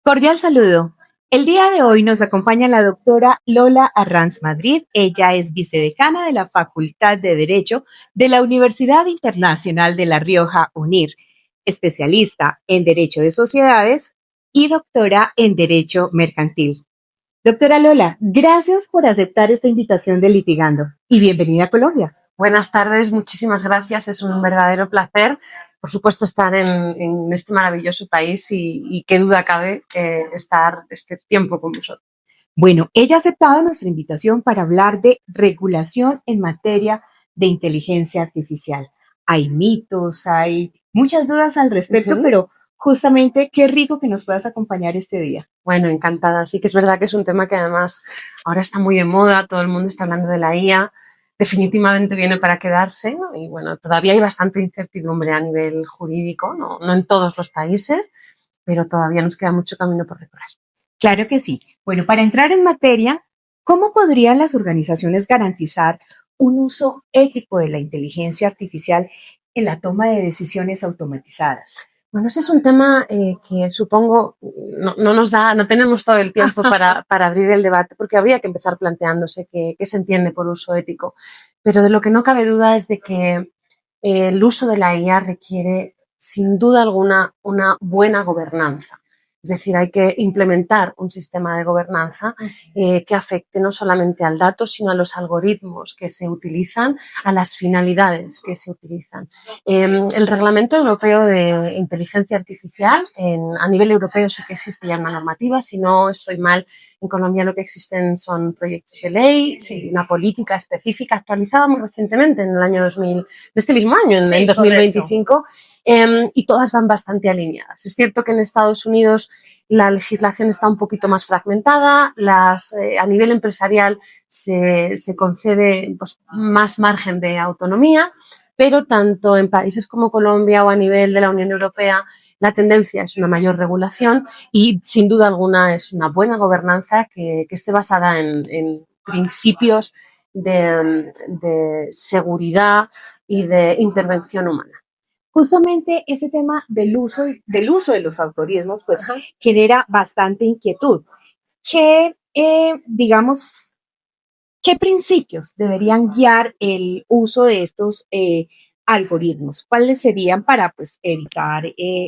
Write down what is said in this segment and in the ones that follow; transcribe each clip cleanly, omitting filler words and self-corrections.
Cordial saludo. El día de hoy nos acompaña la doctora Lola Arranz Madrid. Ella es vicedecana de la Facultad de Derecho de la Universidad Internacional de La Rioja, UNIR, especialista en Derecho de Sociedades y doctora en Derecho Mercantil. Doctora Lola, gracias por aceptar esta invitación de Litigando y bienvenida a Colombia. Buenas tardes, muchísimas gracias. Es un verdadero placer, por supuesto, estar en este maravilloso país y qué duda cabe estar este tiempo con vosotros. Bueno, ella ha aceptado nuestra invitación para hablar de regulación en materia de inteligencia artificial. Hay mitos, hay muchas dudas al respecto, pero justamente qué rico que nos puedas acompañar este día. Bueno, encantada. Sí que es verdad que es un tema que además ahora está muy de moda, todo el mundo está hablando de la IA. Definitivamente viene para quedarse, ¿no? Y bueno, todavía hay bastante incertidumbre a nivel jurídico, no en todos los países, pero todavía nos queda mucho camino por recorrer. Claro que sí. Bueno, para entrar en materia, ¿cómo podrían las organizaciones garantizar un uso ético de la inteligencia artificial en la toma de decisiones automatizadas? Bueno, ese es un tema que supongo no tenemos todo el tiempo para abrir el debate, porque habría que empezar planteándose qué se entiende por uso ético. Pero de lo que no cabe duda es de que el uso de la IA requiere, sin duda alguna, una buena gobernanza. Es decir, hay que implementar un sistema de gobernanza que afecte no solamente al dato, sino a los algoritmos que se utilizan, a las finalidades que se utilizan. El Reglamento Europeo de Inteligencia Artificial, a nivel europeo sí que existe ya una normativa. Si no estoy mal, en Colombia lo que existen son proyectos de ley, una política específica actualizada muy recientemente en el año 2000, de este mismo año, en 2025. Y todas van bastante alineadas. Es cierto que en Estados Unidos la legislación está un poquito más fragmentada, a nivel empresarial se concede pues, más margen de autonomía, pero tanto en países como Colombia o a nivel de la Unión Europea la tendencia es una mayor regulación y sin duda alguna es una buena gobernanza que esté basada en principios de seguridad y de intervención humana. Justamente ese tema del uso de los algoritmos, pues genera bastante inquietud. Digamos, qué principios deberían guiar el uso de estos algoritmos? ¿Cuáles serían para pues, evitar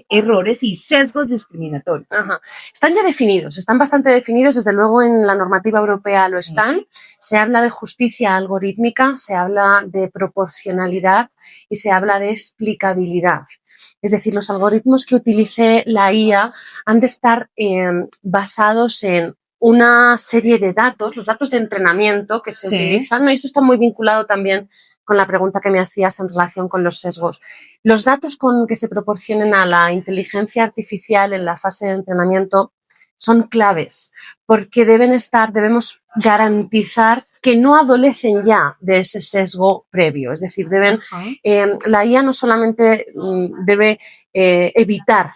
errores y sesgos discriminatorios? Están ya definidos, están bastante definidos, desde luego en la normativa europea lo están. Se habla de justicia algorítmica, se habla de proporcionalidad y se habla de explicabilidad. Es decir, los algoritmos que utilice la IA han de estar basados en una serie de datos, los datos de entrenamiento que se utilizan, ¿no? Y esto está muy vinculado también con la pregunta que me hacías en relación con los sesgos. Los datos que se proporcionen a la inteligencia artificial en la fase de entrenamiento son claves porque debemos garantizar que no adolecen ya de ese sesgo previo. Es decir, la IA no solamente debe evitar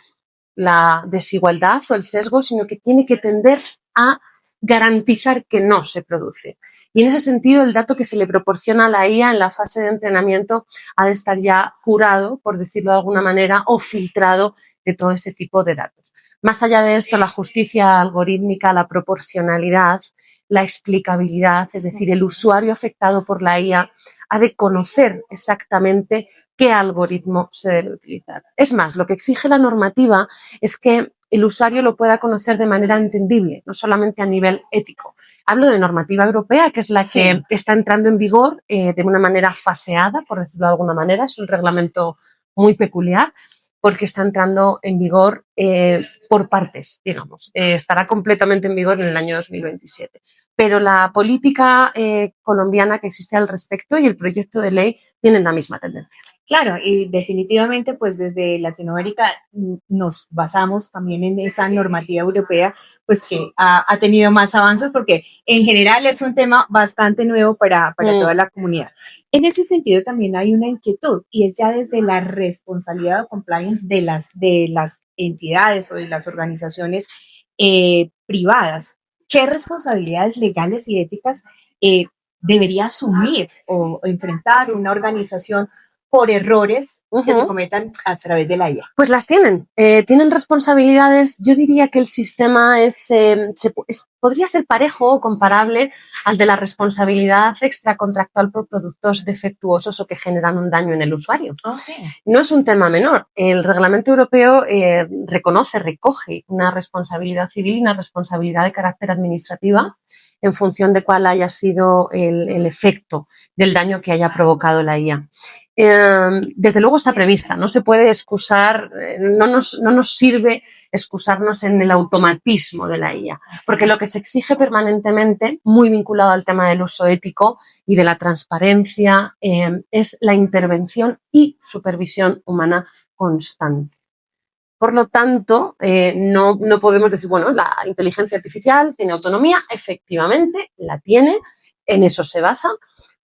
la desigualdad o el sesgo, sino que tiene que tender a garantizar que no se produce. Y en ese sentido, el dato que se le proporciona a la IA en la fase de entrenamiento ha de estar ya curado, por decirlo de alguna manera, o filtrado de todo ese tipo de datos. Más allá de esto, la justicia algorítmica, la proporcionalidad, la explicabilidad, es decir, el usuario afectado por la IA ha de conocer exactamente qué algoritmo se debe utilizar. Es más, lo que exige la normativa es que el usuario lo pueda conocer de manera entendible, no solamente a nivel ético. Hablo de normativa europea, que es la que está entrando en vigor de una manera faseada, por decirlo de alguna manera. Es un reglamento muy peculiar porque está entrando en vigor por partes, digamos. Estará completamente en vigor en el año 2027. Pero la política colombiana que existe al respecto y el proyecto de ley tienen la misma tendencia. Claro, y definitivamente pues desde Latinoamérica nos basamos también en esa normativa europea pues que ha tenido más avances porque en general es un tema bastante nuevo para toda la comunidad. En ese sentido también hay una inquietud y es ya desde la responsabilidad o compliance de las entidades o de las organizaciones privadas. ¿Qué responsabilidades legales y éticas debería asumir o enfrentar una organización por errores que se cometan a través de la IA? Pues las tienen. Tienen responsabilidades. Yo diría que el sistema podría ser parejo o comparable al de la responsabilidad extracontractual por productos defectuosos o que generan un daño en el usuario. Okay. No es un tema menor. El reglamento europeo recoge una responsabilidad civil y una responsabilidad de carácter administrativa en función de cuál haya sido el efecto del daño que haya provocado la IA. Desde luego está prevista, no se puede excusar, no nos sirve excusarnos en el automatismo de la IA, porque lo que se exige permanentemente, muy vinculado al tema del uso ético y de la transparencia, es la intervención y supervisión humana constante. Por lo tanto, no podemos decir, bueno, la inteligencia artificial tiene autonomía, efectivamente la tiene, en eso se basa,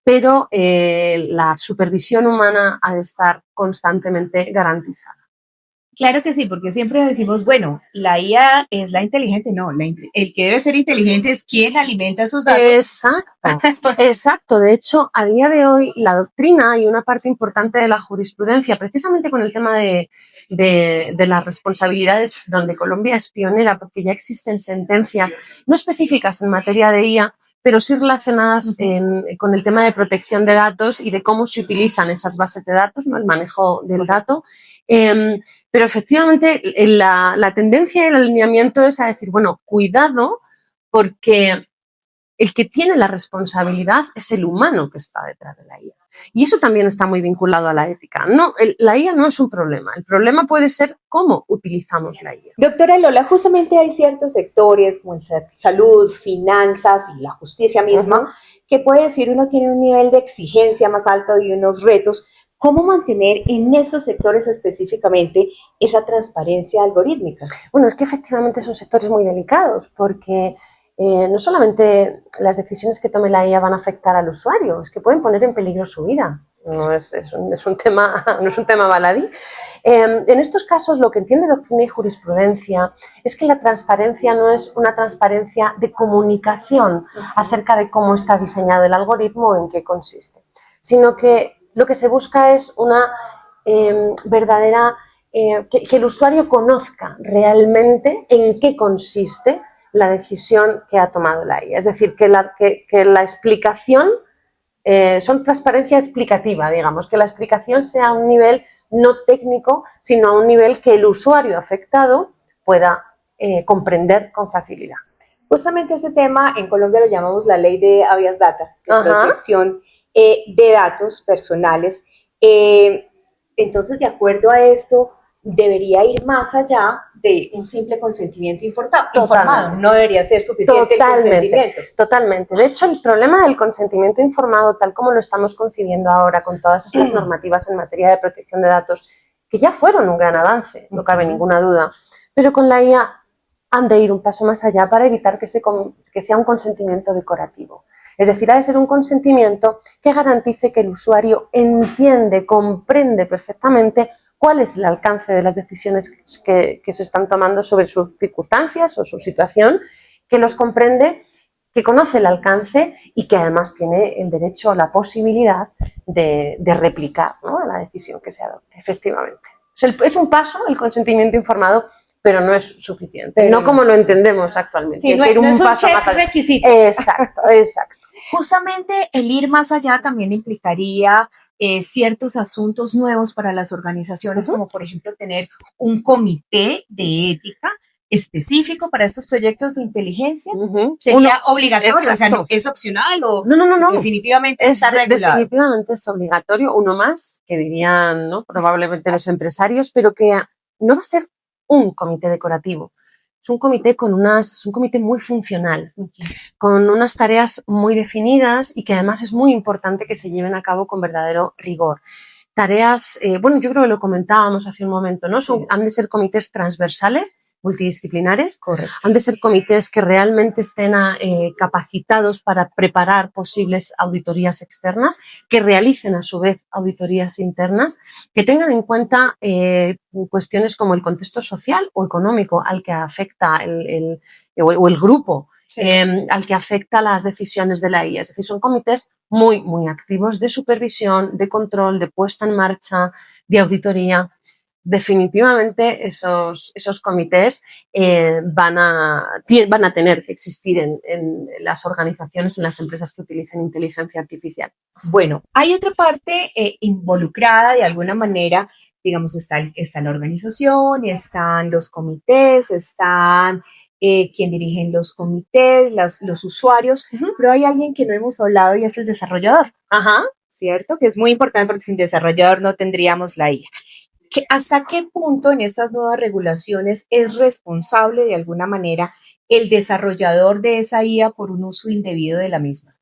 pero la supervisión humana ha de estar constantemente garantizada. Claro que sí, porque siempre decimos, bueno, la IA es la inteligente. No, el que debe ser inteligente es quien alimenta sus datos. Exacto. De hecho, a día de hoy, la doctrina y una parte importante de la jurisprudencia, precisamente con el tema de las responsabilidades, donde Colombia es pionera, porque ya existen sentencias no específicas en materia de IA, pero sí relacionadas con el tema de protección de datos y de cómo se utilizan esas bases de datos, ¿no? El manejo del dato. Pero efectivamente la tendencia y el alineamiento es a decir, bueno, cuidado, porque el que tiene la responsabilidad es el humano que está detrás de la IA. Y eso también está muy vinculado a la ética. No, la IA no es un problema. El problema puede ser cómo utilizamos la IA. Doctora Lola, justamente hay ciertos sectores como el salud, finanzas y la justicia misma, que puede decir uno tiene un nivel de exigencia más alto y unos retos. ¿Cómo mantener en estos sectores específicamente esa transparencia algorítmica? Bueno, es que efectivamente son sectores muy delicados porque no solamente las decisiones que tome la IA van a afectar al usuario, es que pueden poner en peligro su vida. No es un tema baladí. En estos casos, lo que entiende doctrina y jurisprudencia es que la transparencia no es una transparencia de comunicación acerca de cómo está diseñado el algoritmo o en qué consiste, sino que lo que se busca es una verdadera, que el usuario conozca realmente en qué consiste la decisión que ha tomado la IA. Es decir, que la explicación, son transparencia explicativa, digamos, que la explicación sea a un nivel no técnico, sino a un nivel que el usuario afectado pueda comprender con facilidad. Justamente ese tema en Colombia lo llamamos la ley de habeas data, de protección de datos personales. Entonces, de acuerdo a esto, debería ir más allá de un simple consentimiento informado. No debería ser suficiente el consentimiento. Totalmente. De hecho, el problema del consentimiento informado, tal como lo estamos concibiendo ahora con todas estas normativas en materia de protección de datos, que ya fueron un gran avance, no cabe ninguna duda, pero con la IA han de ir un paso más allá para evitar que sea un consentimiento decorativo. Es decir, ha de ser un consentimiento que garantice que el usuario entiende, comprende perfectamente cuál es el alcance de las decisiones que se están tomando sobre sus circunstancias o su situación, que los comprende, que conoce el alcance y que además tiene el derecho o la posibilidad de replicar, ¿no?, la decisión que se adopte, efectivamente. Es un paso el consentimiento informado, pero no es suficiente, pero no como lo entendemos actualmente. Sí, no es un check requisito. Exacto. Justamente el ir más allá también implicaría ciertos asuntos nuevos para las organizaciones, como por ejemplo tener un comité de ética específico para estos proyectos de inteligencia. ¿Sería obligatorio? Exacto. O sea, ¿no es opcional o no. Definitivamente está regulado? Definitivamente es obligatorio, uno más, que dirían, ¿no?, probablemente los empresarios, pero que no va a ser un comité decorativo. Es un comité muy funcional, con unas tareas muy definidas y que además es muy importante que se lleven a cabo con verdadero rigor. Tareas, yo creo que lo comentábamos hace un momento, ¿no? Han de ser comités transversales multidisciplinares. Correcto. Han de ser comités que realmente estén capacitados para preparar posibles auditorías externas, que realicen a su vez auditorías internas, que tengan en cuenta cuestiones como el contexto social o económico al que afecta el grupo. Sí. Al que afecta las decisiones de la IA. Es decir, son comités muy, muy activos de supervisión, de control, de puesta en marcha, de auditoría. Definitivamente esos comités van a tener que existir en las organizaciones, en las empresas que utilicen inteligencia artificial. Bueno, hay otra parte involucrada de alguna manera, digamos, está la organización, están los comités, están quien dirigen los comités, los usuarios, pero hay alguien que no hemos hablado y es el desarrollador. Ajá. ¿Cierto? Que es muy importante porque sin desarrollador no tendríamos la IA. ¿Hasta qué punto en estas nuevas regulaciones es responsable de alguna manera el desarrollador de esa IA por un uso indebido de la misma?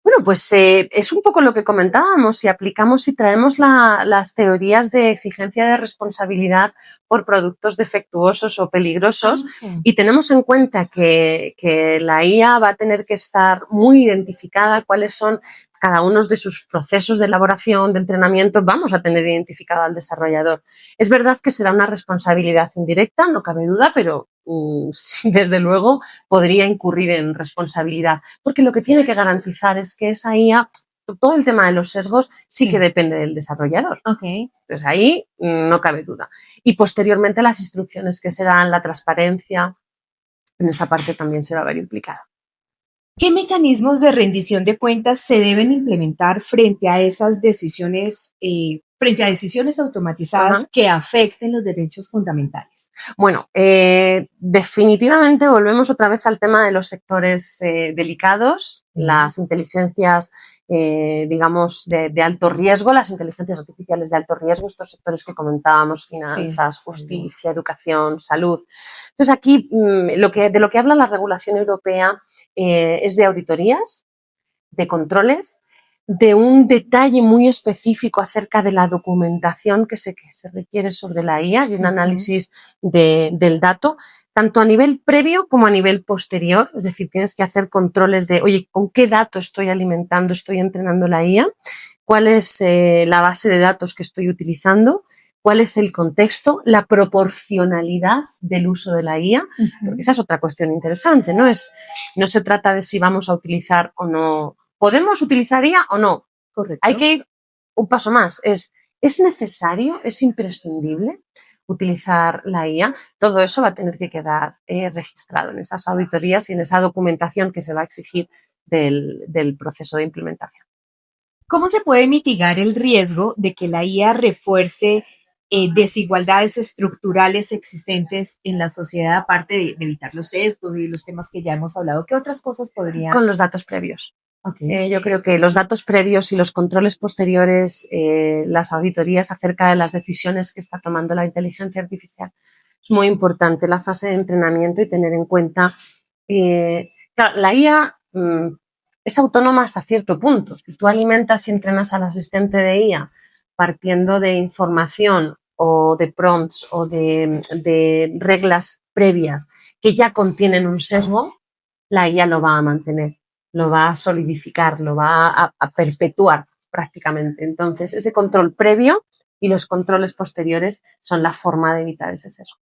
Bueno, pues es un poco lo que comentábamos, si aplicamos y traemos las teorías de exigencia de responsabilidad por productos defectuosos o peligrosos y tenemos en cuenta que la IA va a tener que estar muy identificada cuáles son cada uno de sus procesos de elaboración, de entrenamiento, vamos a tener identificado al desarrollador. Es verdad que será una responsabilidad indirecta, no cabe duda, pero desde luego podría incurrir en responsabilidad, porque lo que tiene que garantizar es que esa IA, todo el tema de los sesgos sí que depende del desarrollador. Okay. Entonces ahí no cabe duda. Y posteriormente las instrucciones que se dan, la transparencia, en esa parte también se va a ver implicada. ¿Qué mecanismos de rendición de cuentas se deben implementar frente a esas decisiones, frente a decisiones automatizadas que afecten los derechos fundamentales? Bueno, definitivamente volvemos otra vez al tema de los sectores delicados, las inteligencias, digamos, de alto riesgo, las inteligencias artificiales de alto riesgo, estos sectores que comentábamos, finanzas, justicia, educación, salud. Entonces aquí de lo que habla la regulación europea es de auditorías, de controles, de un detalle muy específico acerca de la documentación que se requiere sobre la IA y un análisis del dato, tanto a nivel previo como a nivel posterior. Es decir, tienes que hacer controles de, oye, ¿con qué dato estoy alimentando, estoy entrenando la IA? ¿Cuál es la base de datos que estoy utilizando? ¿Cuál es el contexto? La proporcionalidad del uso de la IA, porque esa es otra cuestión interesante, ¿no? No se trata de si vamos a utilizar o no. ¿Podemos utilizar IA o no? Correcto. Hay que ir un paso más. ¿Es necesario, es imprescindible utilizar la IA? Todo eso va a tener que quedar registrado en esas auditorías y en esa documentación que se va a exigir del proceso de implementación. ¿Cómo se puede mitigar el riesgo de que la IA refuerce desigualdades estructurales existentes en la sociedad, aparte de evitar los sesgos y los temas que ya hemos hablado? ¿Qué otras cosas podrían? Con los datos previos. Okay. Yo creo que los datos previos y los controles posteriores, las auditorías acerca de las decisiones que está tomando la inteligencia artificial, es muy importante la fase de entrenamiento y tener en cuenta, claro, la IA es autónoma hasta cierto punto. Si tú alimentas y entrenas al asistente de IA partiendo de información o de prompts o de reglas previas que ya contienen un sesgo, la IA lo va a mantener, lo va a solidificar, lo va a perpetuar prácticamente. Entonces, ese control previo y los controles posteriores son la forma de evitar ese sesgo.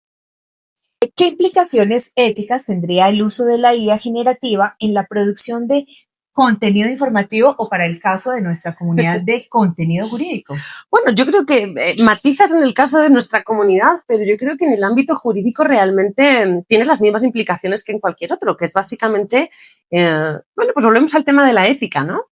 ¿Qué implicaciones éticas tendría el uso de la IA generativa en la producción de contenido informativo o, para el caso de nuestra comunidad, de contenido jurídico? Bueno, yo creo que matizas en el caso de nuestra comunidad, pero yo creo que en el ámbito jurídico realmente tiene las mismas implicaciones que en cualquier otro, que es básicamente, bueno, pues volvemos al tema de la ética, ¿no?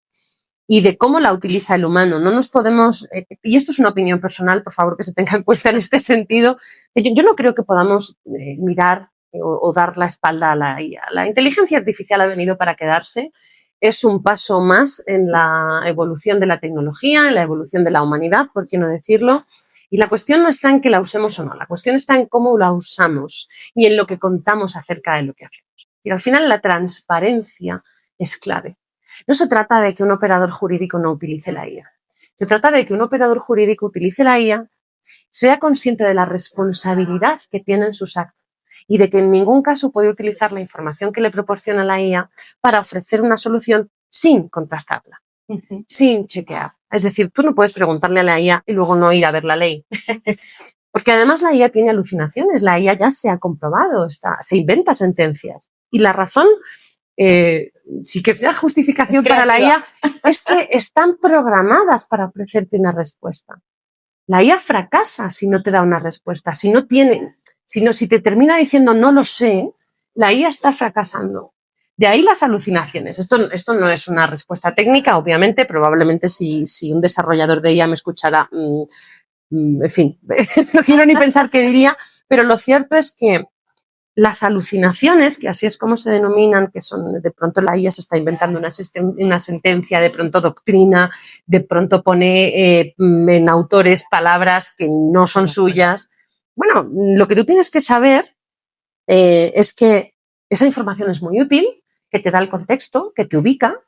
Y de cómo la utiliza el humano. No nos podemos, y esto es una opinión personal, por favor, que se tenga en cuenta en este sentido, yo no creo que podamos mirar o dar la espalda a la IA. La inteligencia artificial ha venido para quedarse. Es un paso más en la evolución de la tecnología, en la evolución de la humanidad, por qué no decirlo. Y la cuestión no está en que la usemos o no, la cuestión está en cómo la usamos y en lo que contamos acerca de lo que hacemos. Y al final la transparencia es clave. No se trata de que un operador jurídico no utilice la IA. Se trata de que un operador jurídico utilice la IA, sea consciente de la responsabilidad que tiene en sus actos y de que en ningún caso puede utilizar la información que le proporciona la IA para ofrecer una solución sin contrastarla, sin chequear. Es decir, tú no puedes preguntarle a la IA y luego no ir a ver la ley. Porque además la IA tiene alucinaciones, la IA ya se ha comprobado, se inventa sentencias. Y la razón, sí que sea justificación para la IA, es que están programadas para ofrecerte una respuesta. La IA fracasa si no te da una respuesta, si te termina diciendo no lo sé, la IA está fracasando. De ahí las alucinaciones. Esto no es una respuesta técnica, obviamente, probablemente si un desarrollador de IA me escuchara, en fin, no quiero ni pensar qué diría, pero lo cierto es que las alucinaciones, que así es como se denominan, que son de pronto la IA se está inventando una sentencia, de pronto doctrina, de pronto pone en autores palabras que no son suyas. Bueno, lo que tú tienes que saber es que esa información es muy útil, que te da el contexto, que te ubica,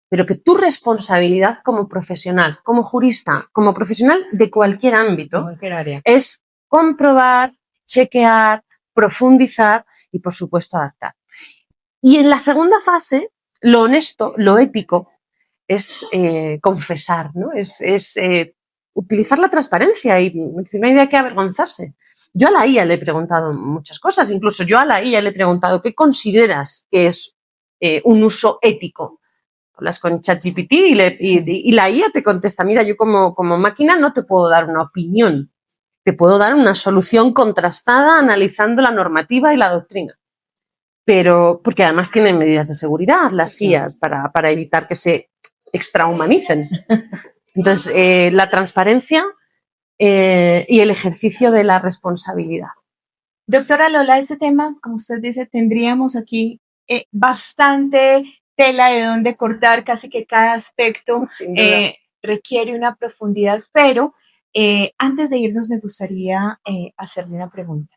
pero que tu responsabilidad como profesional, como jurista, como profesional de cualquier ámbito, cualquier área, es comprobar, chequear, profundizar y, por supuesto, adaptar. Y en la segunda fase, lo honesto, lo ético, es confesar, ¿no? Es utilizar la transparencia y decir, no hay de qué avergonzarse. Yo a la IA le he preguntado muchas cosas, incluso yo a la IA le he preguntado ¿qué consideras que es un uso ético? Hablas con ChatGPT y la IA te contesta, mira, yo como máquina no te puedo dar una opinión, te puedo dar una solución contrastada analizando la normativa y la doctrina. Pero, porque además tienen medidas de seguridad las IAs para evitar que se extrahumanicen. Entonces, la transparencia y el ejercicio de la responsabilidad. Doctora Lola, este tema, como usted dice, tendríamos aquí bastante tela de dónde cortar, casi que cada aspecto requiere una profundidad, pero antes de irnos me gustaría hacerle una pregunta.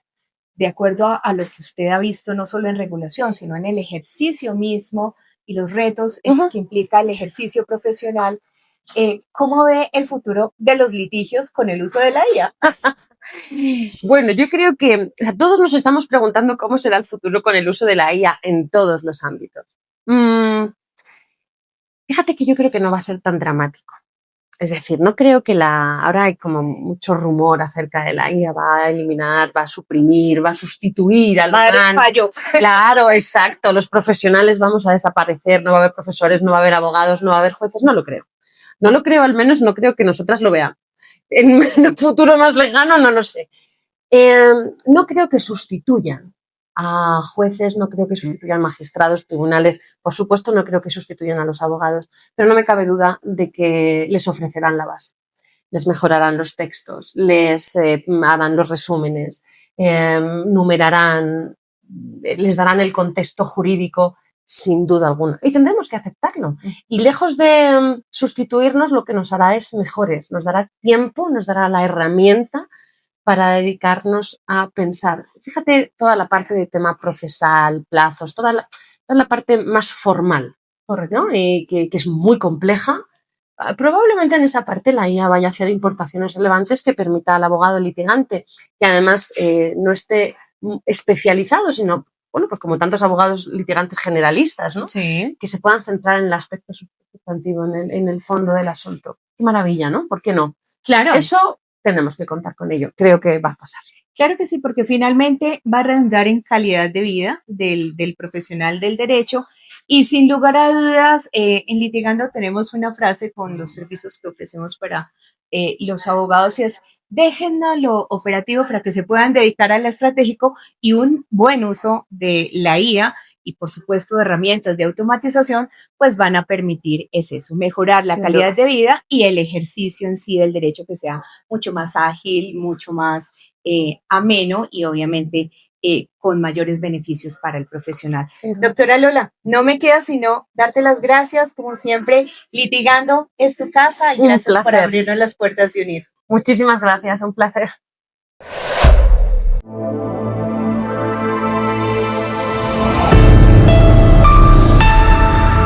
De acuerdo a lo que usted ha visto, no solo en regulación, sino en el ejercicio mismo y los retos que implica el ejercicio profesional, ¿cómo ve el futuro de los litigios con el uso de la IA? Bueno, yo creo que todos nos estamos preguntando cómo será el futuro con el uso de la IA en todos los ámbitos. Fíjate que yo creo que no va a ser tan dramático. Es decir, no creo que ahora hay como mucho rumor acerca de la IA, va a eliminar, va a suprimir, va a sustituir al humano. Fallo. Claro, exacto. Los profesionales vamos a desaparecer, no va a haber profesores, no va a haber abogados, no va a haber jueces. No lo creo. No lo creo, al menos no creo que nosotras lo veamos. En un futuro más lejano no lo sé. No creo que sustituyan a jueces, no creo que sustituyan magistrados, tribunales, por supuesto no creo que sustituyan a los abogados, pero no me cabe duda de que les ofrecerán la base, les mejorarán los textos, les harán los resúmenes, numerarán, les darán el contexto jurídico sin duda alguna y tendremos que aceptarlo. Y lejos de sustituirnos, lo que nos hará es mejores, nos dará tiempo, nos dará la herramienta para dedicarnos a pensar. Fíjate toda la parte de tema procesal, plazos, toda la parte más formal, ¿no? Que es muy compleja. Probablemente en esa parte la IA vaya a hacer importaciones relevantes que permita al abogado litigante, que además no esté especializado, sino, bueno, pues como tantos abogados litigantes generalistas, ¿no? Sí. Que se puedan centrar en el aspecto sustantivo, en el fondo del asunto. Qué maravilla, ¿no? ¿Por qué no? Claro. Eso tenemos que contar con ello. Creo que va a pasar. Claro que sí, porque finalmente va a redundar en calidad de vida del profesional del derecho y sin lugar a dudas, en Litigando tenemos una frase con los servicios que ofrecemos para los abogados y es déjennos lo operativo para que se puedan dedicar al estratégico y un buen uso de la IA y por supuesto de herramientas de automatización, pues van a permitir eso, mejorar la calidad de vida y el ejercicio en sí del derecho que sea mucho más ágil, mucho más ameno y obviamente con mayores beneficios para el profesional. Doctora Lola, no me queda sino darte las gracias, como siempre, Litigando es tu casa y gracias por abrirnos las puertas de UNIR. Muchísimas gracias, un placer.